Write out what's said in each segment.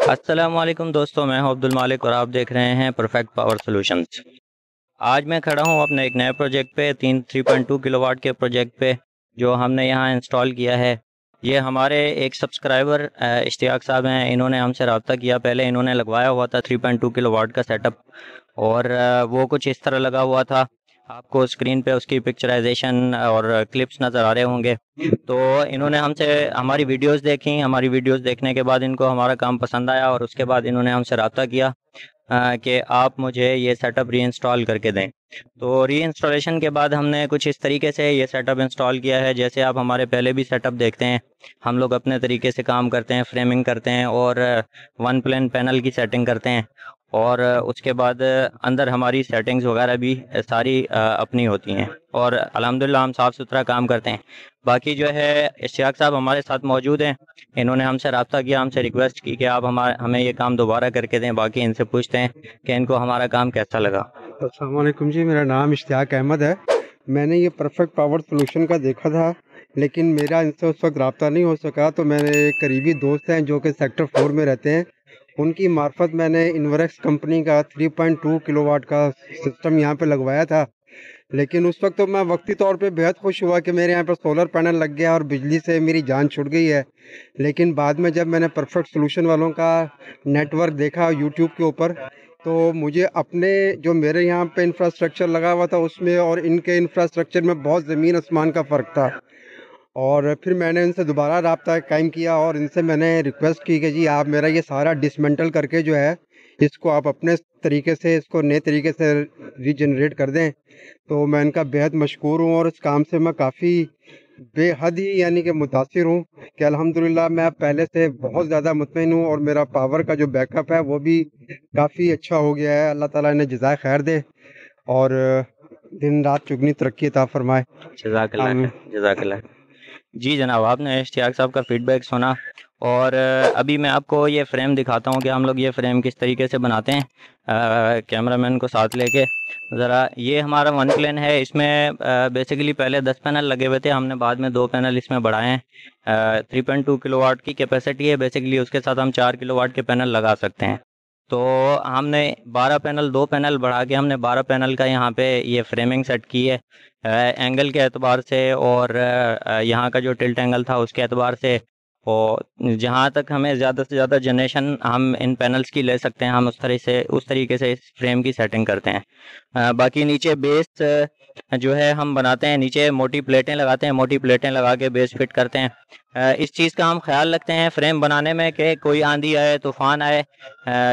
अस्सलाम वालेकुम दोस्तों, मैं हूं अब्दुल मालिक और आप देख रहे हैं परफेक्ट पावर सॉल्यूशंस। आज मैं खड़ा हूं अपने एक नए प्रोजेक्ट पे 3.2 किलोवाट के प्रोजेक्ट पे जो हमने यहां इंस्टॉल किया है। ये हमारे एक सब्सक्राइबर इश्तियाक साहब हैं, इन्होंने हमसे रब्ता किया। पहले इन्होंने लगवाया हुआ था 3.2 किलोवाट का सेटअप और वो कुछ इस तरह लगा हुआ था। आपको स्क्रीन पे उसकी पिक्चराइजेशन और क्लिप्स नज़र आ रहे होंगे। तो इन्होंने हमसे हमारी वीडियोस देखी। हमारी वीडियोस देखने के बाद इनको हमारा काम पसंद आया और उसके बाद इन्होंने हमसे रब्ता किया कि आप मुझे ये सेटअप री इंस्टॉल करके दें। तो री इंस्टॉलेशन के बाद हमने कुछ इस तरीके से ये सेटअप इंस्टॉल किया है। जैसे आप हमारे पहले भी सेटअप देखते हैं, हम लोग अपने तरीके से काम करते हैं, फ्रेमिंग करते हैं और वन प्लेन पैनल की सेटिंग करते हैं और उसके बाद अंदर हमारी सेटिंग्स वगैरह भी सारी अपनी होती हैं और अल्हम्दुलिल्लाह हम साफ़ सुथरा काम करते हैं। बाकी जो है इश्तियाक साहब हमारे साथ मौजूद हैं। इन्होंने हमसे रब्ता किया, हमसे रिक्वेस्ट की कि आप हमें ये काम दोबारा करके दें। बाकी इनसे पूछते हैं कि इनको हमारा काम कैसा लगा। अस्सलाम वालेकुम जी, मेरा नाम इश्तियाक अहमद है। मैंने ये परफेक्ट पावर सॉल्यूशन का देखा था, लेकिन मेरा इनसे उस वक्त रब्ता नहीं हो सका। तो मेरे एक करीबी दोस्त हैं जो कि सेक्टर 4 में रहते हैं, उनकी मार्फत मैंने इन्वरेक्स कंपनी का 3.2 किलोवाट का सिस्टम यहाँ पे लगवाया था। लेकिन उस वक्त तो मैं वक्ती तौर पे बेहद खुश हुआ कि मेरे यहाँ पर सोलर पैनल लग गया और बिजली से मेरी जान छुट गई है। लेकिन बाद में जब मैंने परफेक्ट सॉल्यूशन वालों का नेटवर्क देखा यूट्यूब के ऊपर, तो मुझे अपने जो मेरे यहाँ पे इंफ्रास्ट्रक्चर लगा हुआ था उसमें और इनके इंफ्रास्ट्रक्चर में बहुत ज़मीन आसमान का फ़र्क था। और फिर मैंने इनसे दोबारा रब्ता कायम किया और इनसे मैंने रिक्वेस्ट की कि जी आप मेरा ये सारा डिसमेंटल करके जो है इसको आप अपने तरीके से इसको नए तरीके से रीजनरेट कर दें। तो मैं इनका बेहद मशकूर हूँ और इस काम से मैं काफ़ी बेहद ही यानी कि मुतासिर हूँ कि अल्हम्दुलिल्लाह मैं पहले से बहुत ज़्यादा मुतमईन हूँ और मेरा पावर का जो बैकअप है वो भी काफ़ी अच्छा हो गया है। अल्लाह ताला इन्हें जज़ाए खैर दे और दिन रात चुगनी तरक्की अता फरमाए। जज़ाकल्लाह आमीन। खैर, जज़ाकल्लाह। जी जनाब, आपने इश्तियाक साहब का फ़ीडबैक सुना और अभी मैं आपको ये फ़्रेम दिखाता हूँ कि हम लोग ये फ़्रेम किस तरीके से बनाते हैं। कैमरामैन को साथ लेके ज़रा, ये हमारा वन प्लेन है। इसमें बेसिकली पहले 10 पैनल लगे हुए थे, हमने बाद में 2 पैनल इसमें बढ़ाए हैं। 3.2 किलोवाट की कैपेसिटी है बेसिकली, उसके साथ हम 4 किलोवाट के पैनल लगा सकते हैं। तो हमने 12 पैनल, 2 पैनल बढ़ा के हमने 12 पैनल का यहाँ पे ये फ्रेमिंग सेट की है। एंगल के एतबार से और यहाँ का जो टिल्ट एंगल था उसके एतबार से, और जहाँ तक हमें ज़्यादा से ज़्यादा जनरेशन हम इन पैनल्स की ले सकते हैं, हम उस तरीके से इस फ्रेम की सेटिंग करते हैं। बाकी नीचे बेस जो है हम बनाते हैं, नीचे मोटी प्लेटें लगाते हैं, मोटी प्लेटें लगा के बेस फिट करते हैं। इस चीज़ का हम ख्याल रखते हैं फ्रेम बनाने में कि कोई आंधी आए, तूफ़ान आए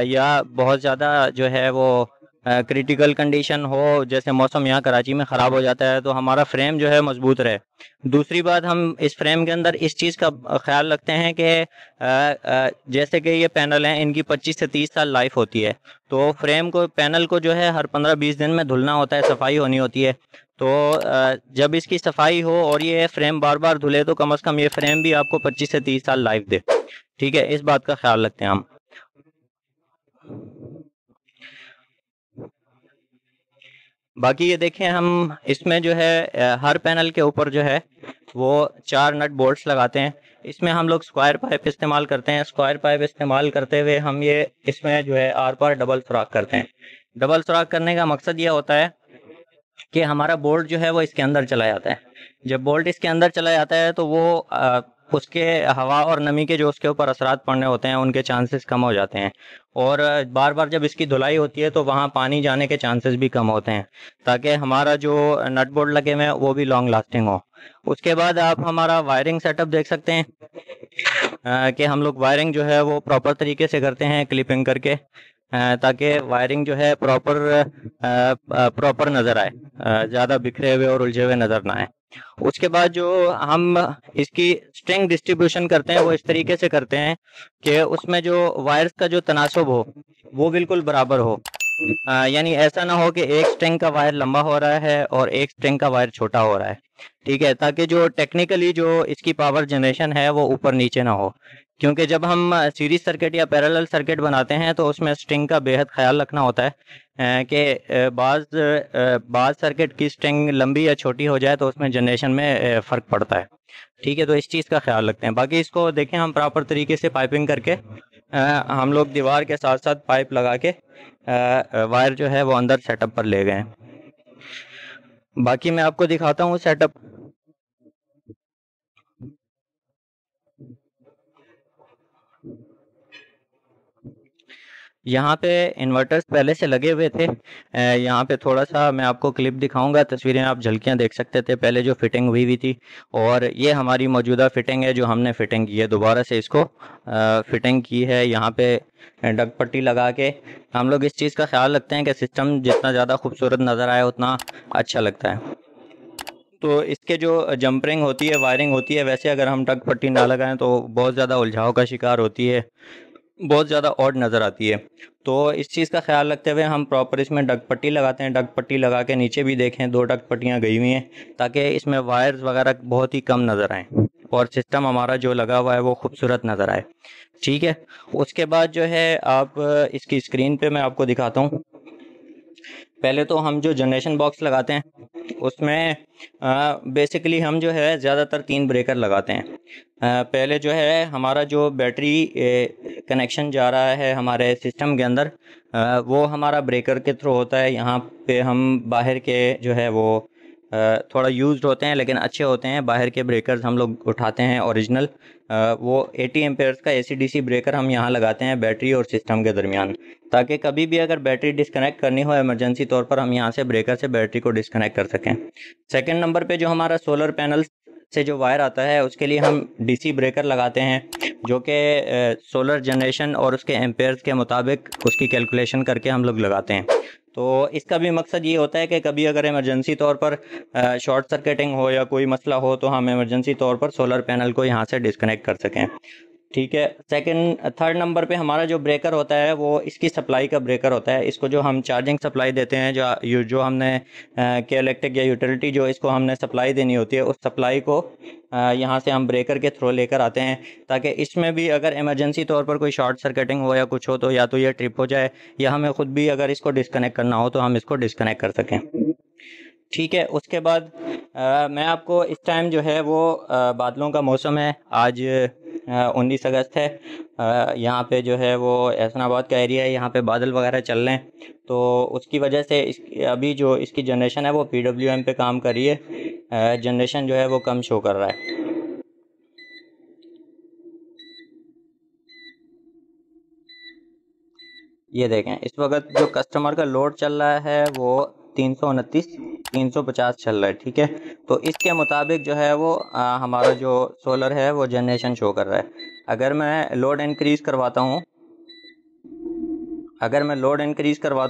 या बहुत ज़्यादा जो है वो क्रिटिकल कंडीशन हो, जैसे मौसम यहाँ कराची में ख़राब हो जाता है, तो हमारा फ्रेम जो है मजबूत रहे। दूसरी बात, हम इस फ्रेम के अंदर इस चीज़ का ख्याल रखते हैं कि जैसे कि ये पैनल हैं, इनकी 25 से 30 साल लाइफ होती है। तो फ्रेम को, पैनल को जो है हर 15-20 दिन में धुलना होता है, सफाई होनी होती है। तो जब इसकी सफाई हो और ये फ्रेम बार बार धुले तो कम से कम ये फ्रेम भी आपको 25 से 30 साल लाइफ दे। ठीक है, इस बात का ख्याल रखते हैं हम। बाकी ये देखें, हम इसमें जो है हर पैनल के ऊपर जो है वो 4 नट बोल्ट्स लगाते हैं। इसमें हम लोग स्क्वायर पाइप इस्तेमाल करते हैं। स्क्वायर पाइप इस्तेमाल करते हुए हम ये इसमें जो है आर पार डबल सुराख करते हैं। डबल सुराख करने का मकसद ये होता है कि हमारा बोल्ट जो है वो इसके अंदर चला जाता है। जब बोल्ट इसके अंदर चला जाता है तो वो उसके हवा और नमी के जो उसके ऊपर असरात पड़ने होते हैं उनके चांसेस कम हो जाते हैं। और बार बार जब इसकी धुलाई होती है तो वहाँ पानी जाने के चांसेस भी कम होते हैं, ताकि हमारा जो नट बोल्ट लगे हुए हैं वो भी लॉन्ग लास्टिंग हो। उसके बाद आप हमारा वायरिंग सेटअप देख सकते हैं कि हम लोग वायरिंग जो है वो प्रॉपर तरीके से करते हैं, क्लिपिंग करके, ताकि वायरिंग जो है प्रॉपर नज़र आए, ज़्यादा बिखरे हुए और उलझे हुए नज़र ना आए। उसके बाद जो हम इसकी स्ट्रिंग डिस्ट्रीब्यूशन करते हैं वो इस तरीके से करते हैं कि उसमें जो वायर्स का जो तनासब हो वो बिल्कुल बराबर हो। यानी ऐसा ना हो कि एक स्ट्रिंग का वायर लंबा हो रहा है और एक स्ट्रिंग का वायर छोटा हो रहा है। ठीक है, ताकि जो टेक्निकली जो इसकी पावर जनरेशन है वो ऊपर नीचे ना हो। क्योंकि जब हम सीरीज सर्किट या पैरेलल सर्किट बनाते हैं तो उसमें स्ट्रिंग का बेहद ख्याल रखना होता है कि बाज़ सर्किट की स्ट्रिंग लंबी या छोटी हो जाए तो उसमें जनरेशन में फ़र्क पड़ता है। ठीक है, तो इस चीज़ का ख्याल रखते हैं। बाकी इसको देखें हम प्रॉपर तरीके से पाइपिंग करके हम लोग दीवार के साथ साथ पाइप लगा के वायर जो है वो अंदर सेटअप पर ले गए हैं। बाकी मैं आपको दिखाता हूँ सेटअप। यहाँ पे इन्वर्टर्स पहले से लगे हुए थे। यहाँ पे थोड़ा सा मैं आपको क्लिप दिखाऊंगा, तस्वीरें आप झलकियाँ देख सकते थे पहले जो फिटिंग हुई थी, और ये हमारी मौजूदा फिटिंग है जो हमने फिटिंग की है, दोबारा से इसको फिटिंग की है। यहाँ पे डग पट्टी लगा के हम लोग इस चीज़ का ख्याल रखते हैं कि सिस्टम जितना ज़्यादा खूबसूरत नज़र आए उतना अच्छा लगता है। तो इसके जो जंपरिंग होती है, वायरिंग होती है, वैसे अगर हम डग पट्टी ना लगाएं तो बहुत ज़्यादा उलझाव का शिकार होती है, बहुत ज़्यादा ऑड नज़र आती है। तो इस चीज़ का ख्याल रखते हुए हम प्रॉपर इसमें डग पट्टी लगाते हैं। डग पट्टी लगा के नीचे भी देखें 2 डग पट्टियाँ गई हुई हैं ताकि इसमें वायर्स वगैरह बहुत ही कम नज़र आएँ और सिस्टम हमारा जो लगा हुआ है वो खूबसूरत नज़र आए। ठीक है, उसके बाद जो है आप इसकी स्क्रीन पे मैं आपको दिखाता हूँ। पहले तो हम जो जनरेशन बॉक्स लगाते हैं उसमें बेसिकली हम जो है ज़्यादातर 3 ब्रेकर लगाते हैं। पहले जो है हमारा जो बैटरी कनेक्शन जा रहा है हमारे सिस्टम के अंदर, वो हमारा ब्रेकर के थ्रू होता है। यहाँ पे हम बाहर के जो है वो थोड़ा यूज्ड होते हैं लेकिन अच्छे होते हैं, बाहर के ब्रेकर्स हम लोग उठाते हैं ओरिजिनल। वो 80 एम्पेयर्स का AC/DC ब्रेकर हम यहाँ लगाते हैं बैटरी और सिस्टम के दरमियान, ताकि कभी भी अगर बैटरी डिस्कनेक्ट करनी हो इमरजेंसी तौर पर हम यहाँ से ब्रेकर से बैटरी को डिस्कनेक्ट कर सकें। सेकंड नंबर पे जो हमारा सोलर पैनल से जो वायर आता है उसके लिए हम DC ब्रेकर लगाते हैं, जो कि सोलर जनरेशन और उसके एम्पेयर्स के मुताबिक उसकी कैलकुलेशन करके हम लोग लगाते हैं। तो इसका भी मकसद ये होता है कि कभी अगर इमरजेंसी तौर पर शॉर्ट सर्किटिंग हो या कोई मसला हो तो हम इमरजेंसी तौर पर सोलर पैनल को यहाँ से डिस्कनेक्ट कर सकें। ठीक है, थर्ड नंबर पे हमारा जो ब्रेकर होता है वो इसकी सप्लाई का ब्रेकर होता है। इसको जो हम चार्जिंग सप्लाई देते हैं, जो हमने के इलेक्ट्रिक या यूटिलिटी जो इसको हमने सप्लाई देनी होती है, उस सप्लाई को यहाँ से हम ब्रेकर के थ्रू लेकर आते हैं, ताकि इसमें भी अगर इमरजेंसी तौर पर कोई शॉर्ट सर्किटिंग हो या कुछ हो तो या तो ये ट्रिप हो जाए या हमें ख़ुद भी अगर इसको डिस्कनेक्ट करना हो तो हम इसको डिस्कनेक्ट कर सकें। ठीक है, उसके बाद मैं आपको इस टाइम जो है वो बादलों का मौसम है, आज 19 अगस्त है। यहाँ पे जो है वो एहसनाबाद का एरिया है, यहाँ पे बादल वगैरह चल रहे हैं, तो उसकी वजह से अभी जो इसकी जनरेशन है वो PWM पे काम कर रही है। जनरेशन जो है वो कम शो कर रहा है। ये देखें इस वक्त जो कस्टमर का लोड चल रहा है वो 350 चल रहा है। ठीक है, तो इसके मुताबिक जो है वो हमारा जो सोलर है वो जनरेशन शो कर रहा है। अगर मैं लोड इंक्रीज़ करवाता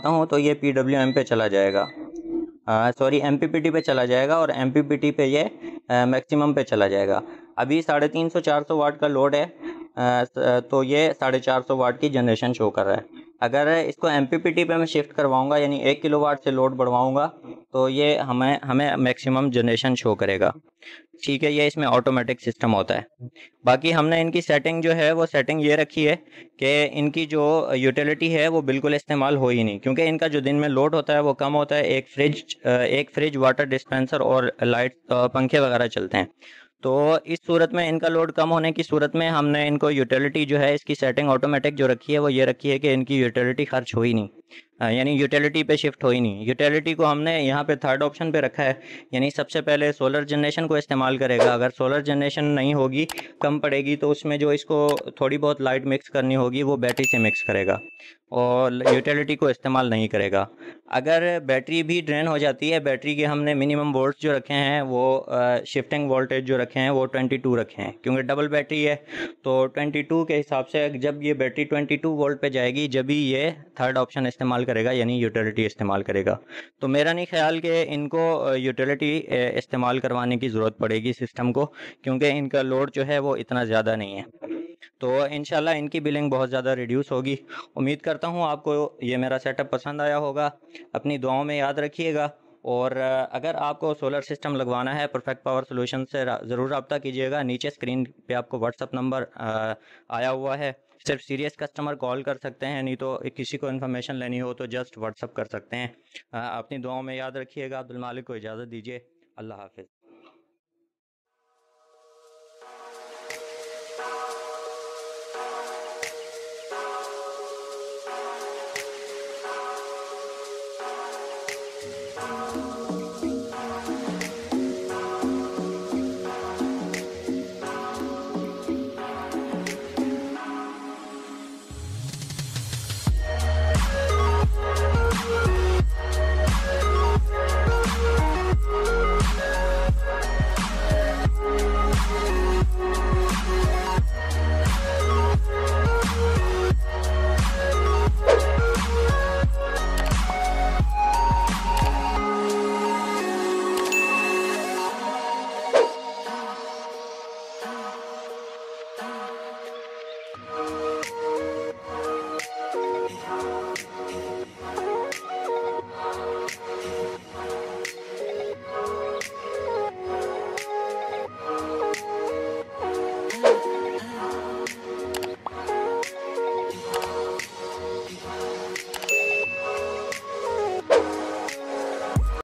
हूँ तो ये PWM पे चला जाएगा, सॉरी MPPT पे चला जाएगा, और MPPT पे ये मैक्सिमम पे चला जाएगा। अभी 350-400 वाट का लोड है, तो ये 450 वाट की जनरेशन शो कर रहा है। अगर इसको MPPT पे मैं शिफ्ट करवाऊंगा यानी 1 किलोवाट से लोड बढ़वाऊंगा तो ये हमें मैक्सिमम जनरेशन शो करेगा। ठीक है, ये इसमें ऑटोमेटिक सिस्टम होता है। बाकी हमने इनकी सेटिंग जो है वो सेटिंग ये रखी है कि इनकी जो यूटिलिटी है वो बिल्कुल इस्तेमाल हो ही नहीं, क्योंकि इनका जो दिन में लोड होता है वो कम होता है। एक फ्रिज वाटर डिस्पेंसर और लाइट पंखे वगैरह चलते हैं। तो इस सूरत में इनका लोड कम होने की सूरत में हमने इनको यूटिलिटी जो है इसकी सेटिंग ऑटोमेटिक जो रखी है वो ये रखी है कि इनकी यूटिलिटी खर्च हो ही नहीं, यानी यूटिलिटी पे शिफ्ट हो ही नहीं। यूटिलिटी को हमने यहाँ पे थर्ड ऑप्शन पे रखा है, यानी सबसे पहले सोलर जनरेशन को इस्तेमाल करेगा। अगर सोलर जनरेशन नहीं होगी, कम पड़ेगी, तो उसमें जो इसको थोड़ी बहुत लाइट मिक्स करनी होगी वो बैटरी से मिक्स करेगा और यूटिलिटी को इस्तेमाल नहीं करेगा। अगर बैटरी भी ड्रेन हो जाती है, बैटरी के हमने मिनिमम वोल्ट्स जो रखे हैं वो शिफ्टिंग वोल्टेज जो रखे हैं वो 22 रखे हैं, क्योंकि डबल बैटरी है। तो 22 के हिसाब से जब ये बैटरी 22 वोल्ट पे जाएगी जब ही ये थर्ड ऑप्शन इस्तेमाल करेगा, यानी यूटिलिटी इस्तेमाल करेगा। तो मेरा नहीं ख्याल कि इनको यूटिलिटी इस्तेमाल करवाने की ज़रूरत पड़ेगी सिस्टम को, क्योंकि इनका लोड जो है वो इतना ज़्यादा नहीं है। तो इंशाल्लाह इनकी बिलिंग बहुत ज़्यादा रिड्यूस होगी। उम्मीद करता हूँ आपको ये मेरा सेटअप पसंद आया होगा। अपनी दुआओं में याद रखिएगा। और अगर आपको सोलर सिस्टम लगवाना है परफेक्ट पावर सोल्यूशन से ज़रूर रब्ता कीजिएगा। नीचे स्क्रीन पे आपको व्हाट्सअप नंबर आया हुआ है, सिर्फ सीरियस कस्टमर कॉल कर सकते हैं, नहीं तो किसी को इन्फॉर्मेशन लेनी हो तो जस्ट व्हाट्सअप कर सकते हैं। अपनी दुआओं में याद रखिएगा। अब्दुल मालिक को इजाज़त दीजिए। अल्लाह हाफिज़।